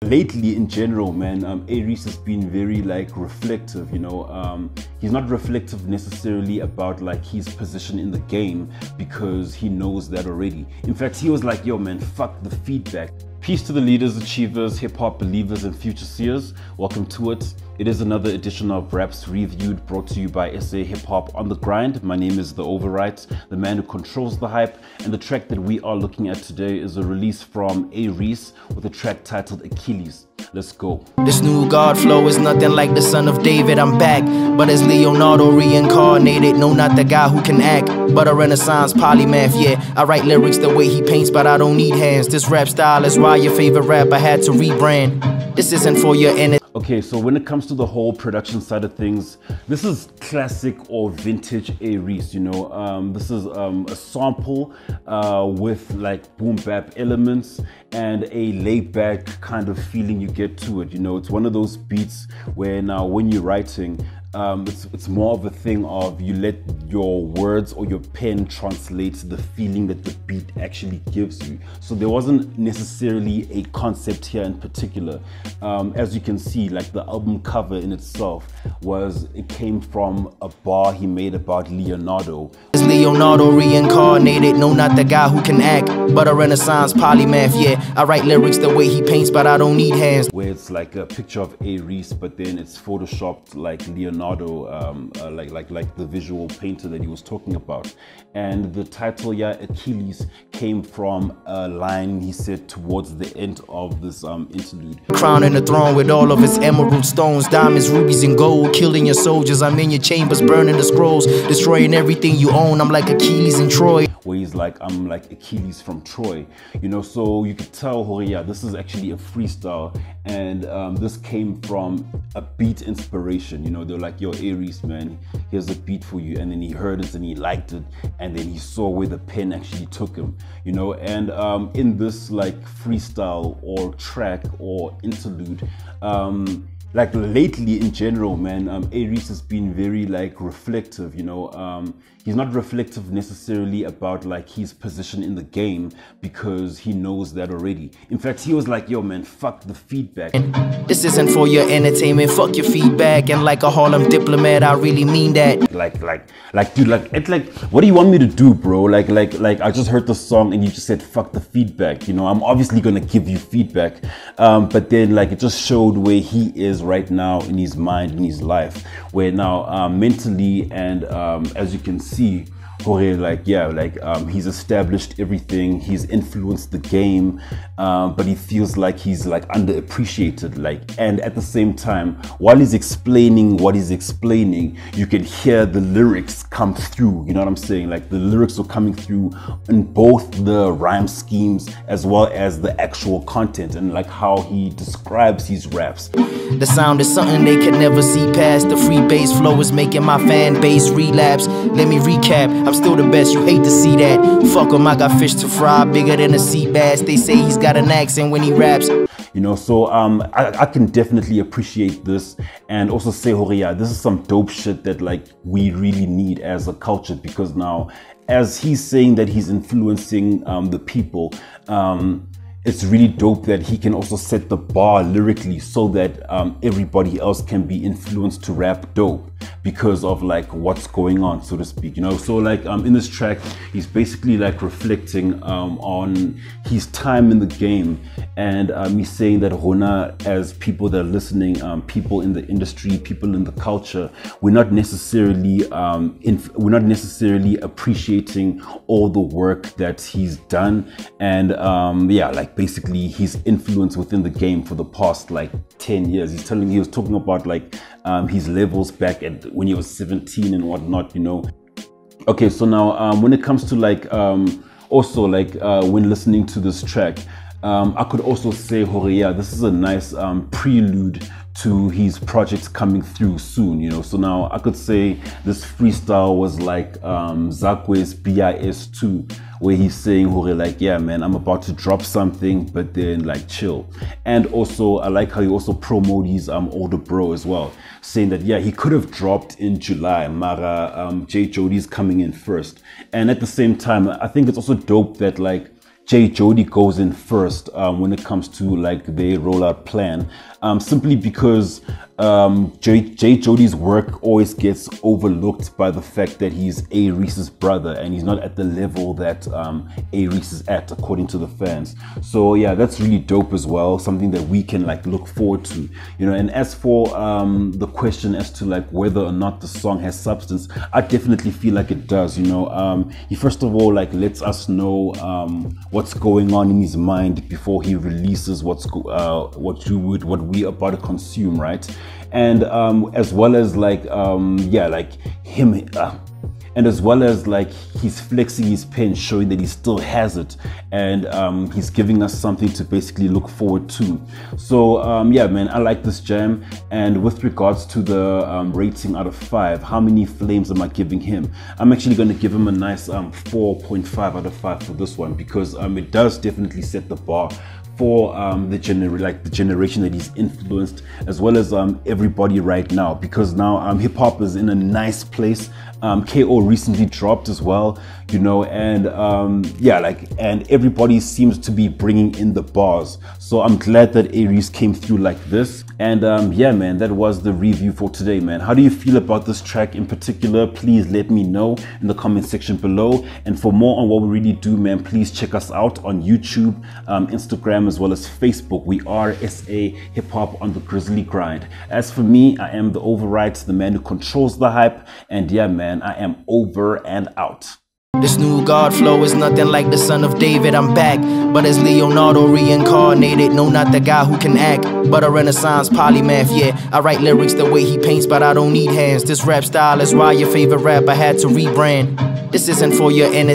lately in general, man, Areece has been very like reflective, you know. He's not reflective necessarily about like his position in the game because he knows that already. In fact, he was like, yo man, fuck the feedback. Peace to the leaders, achievers, hip-hop believers and future seers. Welcome to it. It is another edition of Raps Reviewed, brought to you by SA Hip Hop on the Grind. My name is the Overyt, the man who controls the hype, and the track that we are looking at today is a release from A-Reece with a track titled Achilles. Let's go. This new God flow is nothing like the son of David. I'm back, but as Leonardo reincarnated. No, not the guy who can act, but a Renaissance polymath. Yeah, I write lyrics the way he paints, but I don't need hands. This rap style is why your favorite rapper had to rebrand. This isn't for your enemy. Okay, so when it comes to the whole production side of things, this is classic or vintage Areece, you know. This is a sample with like boom bap elements and a laid back kind of feeling you get to it, you know. It's one of those beats where now when you're writing, it's more of a thing of you let your words or your pen translate the feeling that the beat actually gives you. So there wasn't necessarily a concept here in particular. As you can see, like the album cover in itself it came from a bar he made about Leonardo. Leonardo reincarnated. No, not the guy who can act, but a Renaissance polymath. Yeah, I write lyrics the way he paints, but I don't need hands. Where it's like a picture of Areece, but then it's photoshopped like Leonardo, like the visual painter that he was talking about. And the title, yeah, Achilles, came from a line he said towards the end of this interlude. Crowning the throne with all of its emerald stones, diamonds, rubies, and gold. Killing your soldiers, I'm in your chambers, burning the scrolls, destroying everything you own. I'm like Achilles in Troy. Where he's like, I'm like Achilles from Troy, you know. So you could tell, yeah, this is actually a freestyle, and this came from a beat inspiration, you know. They're like, yo, Areece, man, here's a beat for you. And then he heard it and he liked it, and then he saw where the pen actually took him, you know. And in this like freestyle or track or interlude, like lately in general, man, Areece has been very like reflective, you know. He's not reflective necessarily about like his position in the game because he knows that already. In fact, he was like, yo man, fuck the feedback. This isn't for your entertainment, fuck your feedback. And like a Harlem diplomat, I really mean that. Dude, what do you want me to do, bro? Like I just heard the song and you just said fuck the feedback, you know. I'm obviously gonna give you feedback, but then like it just showed where he is right now in his mind, in his life, where now mentally and as you can see, like, yeah, like he's established everything, he's influenced the game, but he feels like he's like underappreciated, like. And at the same time, while he's explaining what he's explaining, you can hear the lyrics come through, you know what I'm saying? Like the lyrics are coming through in both the rhyme schemes as well as the actual content and like how he describes his raps. The sound is something they could never see past. The free bass flow is making my fan base relapse. Let me recap, I'm still the best, you hate to see that. Fuck him, I got fish to fry, bigger than a sea bass. They say he's got an accent when he raps. You know, so I can definitely appreciate this and also say, yeah, this is some dope shit that like we really need as a culture, because now as he's saying that he's influencing the people, it's really dope that he can also set the bar lyrically so that everybody else can be influenced to rap dope because of like what's going on, so to speak, you know. So like in this track, he's basically like reflecting on his time in the game, and he's saying that Rona, as people that are listening, people in the industry, people in the culture, we're not necessarily appreciating all the work that he's done, and yeah, like basically his influence within the game for the past like 10 years. He was talking about like his levels back at when he was 17 and whatnot, you know. Okay, so now when it comes to like also like when listening to this track, I could also say, yeah, this is a nice prelude to his projects coming through soon, you know. So now I could say this freestyle was like Zakwe's BIS2, where he's saying, like, yeah man, I'm about to drop something, but then like chill. And also I like how he also promoted his older bro as well, saying that yeah, he could have dropped in July, mara J Jody's coming in first. And at the same time, I think it's also dope that like J Jody goes in first when it comes to like their rollout plan, simply because J Jody's work always gets overlooked by the fact that he's A-Reece's brother and he's not at the level that A-Reece is at, according to the fans. So yeah, that's really dope as well, something that we can like look forward to, you know. And as for the question as to like whether or not the song has substance, I definitely feel like it does, you know. He first of all like lets us know what's going on in his mind before he releases what we are about to consume, right? And as well as like yeah, like him and as well as like he's flexing his pen, showing that he still has it, and he's giving us something to basically look forward to. So yeah, man, I like this jam. And with regards to the rating out of 5, how many flames am I giving him? I'm actually going to give him a nice 4.5 out of 5 for this one, because it does definitely set the bar for the generation that he's influenced, as well as everybody right now, because now hip-hop is in a nice place. KO recently dropped as well, you know, and yeah, like, and everybody seems to be bringing in the bars. So I'm glad that Areece came through like this. And yeah, man, that was the review for today, man. How do you feel about this track in particular? Please let me know in the comment section below. And for more on what we really do, man, please check us out on YouTube, Instagram, as well as Facebook. We are SA Hip Hop on the Grizzly Grind. As for me, I am the Overyt, the man who controls the hype. And yeah, man, I am over and out. This new God flow is nothing like the son of David, I'm back. But as Leonardo reincarnated, no, not the guy who can act, but a Renaissance polymath, yeah. I write lyrics the way he paints, but I don't need hands. This rap style is why your favorite rapper had to rebrand. This isn't for your enemy.